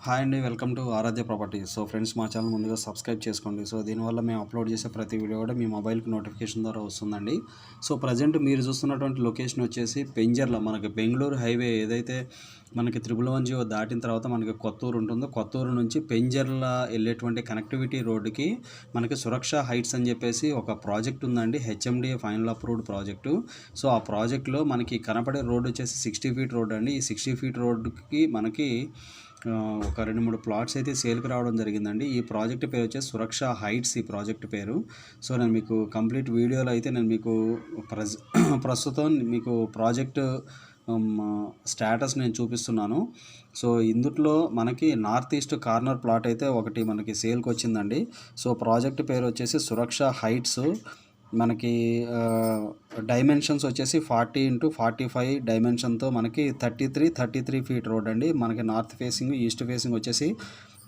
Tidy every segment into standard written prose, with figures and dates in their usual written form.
Hi అండి, welcome to Aradhya Properties. So friends, మా channel ముందుగా సబ్స్క్రైబ్ చేసుకోండి. సో దీనివల్ల మేము అప్లోడ్ చేసే ప్రతి వీడియో కూడా మీ మొబైల్కి నోటిఫికేషన్ ద్వారా వస్తుందండి. సో ప్రజెంట్ మీరు చూస్తున్నటువంటి లొకేషన్ వచ్చేసి పెంజర్ల, మనకి బెంగళూరు హైవే ఏదైతే మనకి 110 దాటిన తర్వాత మనకి కొత్తూరు ఉంటుందో, కొత్తూరు నుంచి పెంజర్ల వెళ్ళేటువంటి కనెక్టివిటీ రోడ్డుకి మనకి సురక్ష హైట్స్ అని చెప్పేసి ఒక ప్రాజెక్ట్ ఉందండి. HMDA final approved project. So ఆ ప్రాజెక్ట్లో మనకి కనపడే రోడ్డు వచ్చేసి 60 ఫీట్ రోడ్ అండి. ఈ 60 ఫీట్ రోడ్డుకి మనకి ఒక 2-3 ప్లాట్స్ అయితే సేల్కి రావడం జరిగిందండి. ఈ ప్రాజెక్ట్ పేరు వచ్చేసి సురక్ష హైట్స్ ఈ ప్రాజెక్ట్ పేరు. సో నేను మీకు కంప్లీట్ వీడియోలో అయితే నేను మీకు ప్రస్తుతం మీకు ప్రాజెక్ట్ స్టేటస్ నేను చూపిస్తున్నాను. సో ఇందులో మనకి నార్త్ ఈస్ట్ కార్నర్ ప్లాట్ అయితే ఒకటి మనకి సేల్కి వచ్చిందండి. సో ప్రాజెక్ట్ పేరు వచ్చేసి సురక్ష హైట్స్. మనకి డైమెన్షన్స్ వచ్చేసి 40x45 డైమెన్షన్తో మనకి 33 ఫీట్ రోడ్ అండి. మనకి నార్త్ ఫేసింగ్, ఈస్ట్ ఫేసింగ్ వచ్చేసి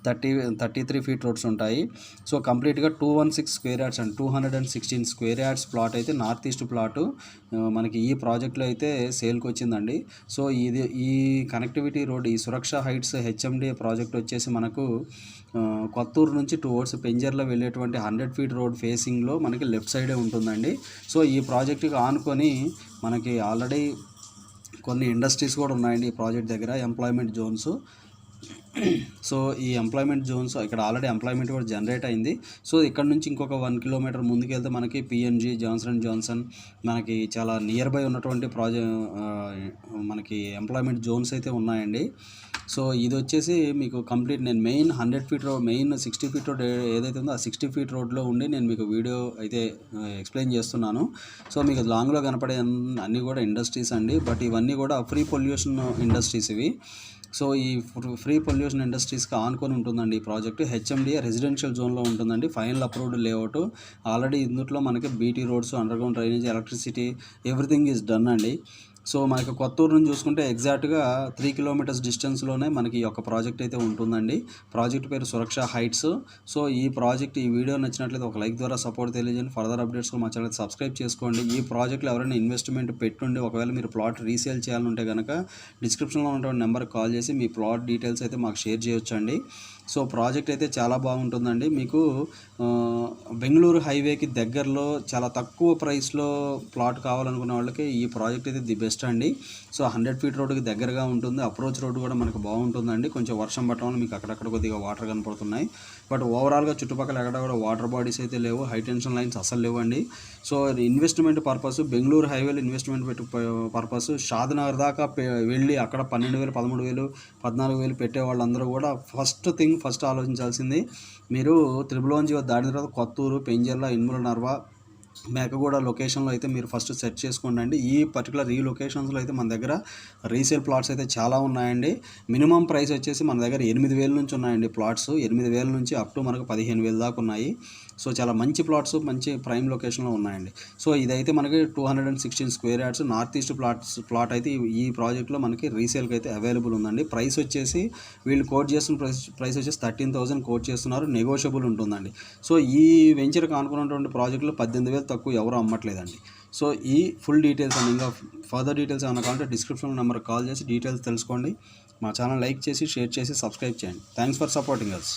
33 ఫీట్ రోడ్స్ ఉంటాయి. సో కంప్లీట్గా 216 square yards and 216 square yards plot అయితే నార్త్ ఈస్ట్ ప్లాటు మనకి ఈ ప్రాజెక్ట్లో అయితే సేల్కి వచ్చిందండి. సో ఈ కనెక్టివిటీ రోడ్, ఈ సురక్ష హైట్స్ హెచ్ఎండిఏ ప్రాజెక్ట్ వచ్చేసి మనకు కొత్తూరు నుంచి టువర్డ్స్ పెంజర్లో వెళ్ళేటువంటి 100 ఫీట్ రోడ్ ఫేసింగ్లో మనకి లెఫ్ట్ సైడే ఉంటుందండి. సో ఈ ప్రాజెక్టుకి ఆనుకొని మనకి ఆల్రెడీ కొన్ని ఇండస్ట్రీస్ కూడా ఉన్నాయండి ఈ ప్రాజెక్ట్ దగ్గర, ఎంప్లాయ్మెంట్ జోన్స్. సో ఈ ఎంప్లాయ్మెంట్ జోన్స్ ఇక్కడ ఆల్రెడీ ఎంప్లాయ్మెంట్ కూడా జనరేట్ అయింది. సో ఇక్కడ నుంచి ఇంకొక 1 కిలోమీటర్ ముందుకు వెళ్తే మనకి పిఎన్జీ, జాన్సన్ మనకి చాలా నియర్ బై ఉన్నటువంటి మనకి ఎంప్లాయ్మెంట్ జోన్స్ అయితే ఉన్నాయండి. సో ఇది వచ్చేసి మీకు కంప్లీట్ నేను main 100 feet road, main 60 feet road ఏదైతే ఉందో ఆ 60 ఫీట్ రోడ్లో ఉండి నేను మీకు వీడియో అయితే ఎక్స్ప్లెయిన్ చేస్తున్నాను. సో మీకు లాంగ్లో కనపడే అన్నీ కూడా ఇండస్ట్రీస్ అండి. బట్ ఇవన్నీ కూడా ఫ్రీ పొల్యూషన్ ఇండస్ట్రీస్ ఇవి. సో ఈ ఫ్రీ పొల్యూషన్ ఇండస్ట్రీస్కి ఆనుకొని ఉంటుందండి ఈ ప్రాజెక్టు. హెచ్ఎండిఏ రెసిడెన్షియల్ జోన్లో ఉంటుందండి. Final approved layout. ఆల్రెడీ ఇందులో మనకి BT roads, underground drainage, electricity, everything is done అండి. సో మనకి కొత్తూరు నుంచి చూసుకుంటే ఎగ్జాక్ట్గా 3 కిలోమీటర్స్ డిస్టెన్స్లోనే మనకి ఈ యొక్క ప్రాజెక్ట్ అయితే ఉంటుందండి. ప్రాజెక్ట్ పేరు సురక్ష హైట్స్. సో ఈ ప్రాజెక్ట్, ఈ వీడియో నచ్చినట్లయితే ఒక లైక్ ద్వారా సపోర్ట్ తెలియజేయండి. ఫర్దర్ అప్డేట్స్ మా ఛానల్ సబ్స్క్రైబ్ చేసుకోండి. ఈ ప్రాజెక్ట్లో ఎవరైనా ఇన్వెస్ట్మెంట్ పెట్టుండి ఒకవేళ మీరు ప్లాట్ రీసేల్ చేయాలంటే కనుక డిస్క్రిప్షన్లో ఉన్నటువంటి నెంబర్కి కాల్ చేసి మీ ప్లాట్ డీటెయిల్స్ అయితే మాకు షేర్ చేయొచ్చండి. సో ప్రాజెక్ట్ అయితే చాలా బాగుంటుందండి. మీకు బెంగళూరు హైవేకి దగ్గరలో చాలా తక్కువ ప్రైస్లో ప్లాట్ కావాలనుకునే వాళ్ళకి ఈ ప్రాజెక్ట్ అయితే ది బెస్ట్ అండి. సో 100 ఫీట్ రోడ్డుకి దగ్గరగా ఉంటుంది. అప్రోచ్ రోడ్డు కూడా మనకు బాగుంటుందండి. కొంచెం వర్షం పట్టడం వల్ల మీకు అక్కడక్కడ కొద్దిగా వాటర్ కనపడుతున్నాయి. బట్ ఓవరాల్గా చుట్టుపక్కల ఎక్కడ కూడా వాటర్ బాడీస్ అయితే లేవు, హై టెన్షన్ లైన్స్ అసలు లేవండి. సో ఇన్వెస్ట్మెంట్ పర్పస్, బెంగళూరు హైవేలో ఇన్వెస్ట్మెంట్ పర్పస్ షాద్నగర్ దాకా వెళ్ళి అక్కడ 12,000, 13,000, 14,000 పెట్టే వాళ్ళందరూ కూడా ఫస్ట్ ఆలోచించాల్సింది మీరు 110 దాటిన తర్వాత కొత్తూరు, పెంజర్ల, ఇన్ముల నర్వా, మేకగూడ లొకేషన్లో అయితే మీరు ఫస్ట్ సెట్ చేసుకోండి. ఈ పర్టికులర్ ఈ లొకేషన్స్లో అయితే మన దగ్గర రీసేల్ ప్లాట్స్ అయితే చాలా ఉన్నాయండి. మినిమం ప్రైస్ వచ్చేసి మన దగ్గర 8,000 నుంచి ఉన్నాయండి ప్లాట్స్. 8,000 నుంచి అప్ టు మనకు 15,000 దాకా ఉన్నాయి. సో చాలా మంచి ప్లాట్స్, మంచి ప్రైమ్ లొకేషన్లో ఉన్నాయండి. సో ఇదైతే మనకి 216 square yards north east plot అయితే ఈ ప్రాజెక్ట్లో మనకి రీసేల్కి అయితే అవైలబుల్ ఉందండి. ప్రైస్ వచ్చేసి వీళ్ళు కోట్ చేస్తున్న ప్రైస్ వచ్చేసి 13,000 కోట్ చేస్తున్నారు. నెగోషియబుల్ ఉంటుందండి. సో ఈ వెంచర్కి అనుకున్నటువంటి ప్రాజెక్టులో 18,000 తక్కువ ఎవరు అమ్మట్లేదండి. సో ఈ ఫుల్ డీటెయిల్స్ అండ్ ఇంకా ఫర్దర్ డీటెయిల్స్ ఏమైనా కావాలంటే డిస్క్రిప్షన్ నెంబర్కి కాల్ చేసి డీటెయిల్స్ తెలుసుకోండి. మా ఛానల్ లైక్ చేసి, షేర్ చేసి, సబ్స్క్రైబ్ చేయండి. Thanks for supporting us.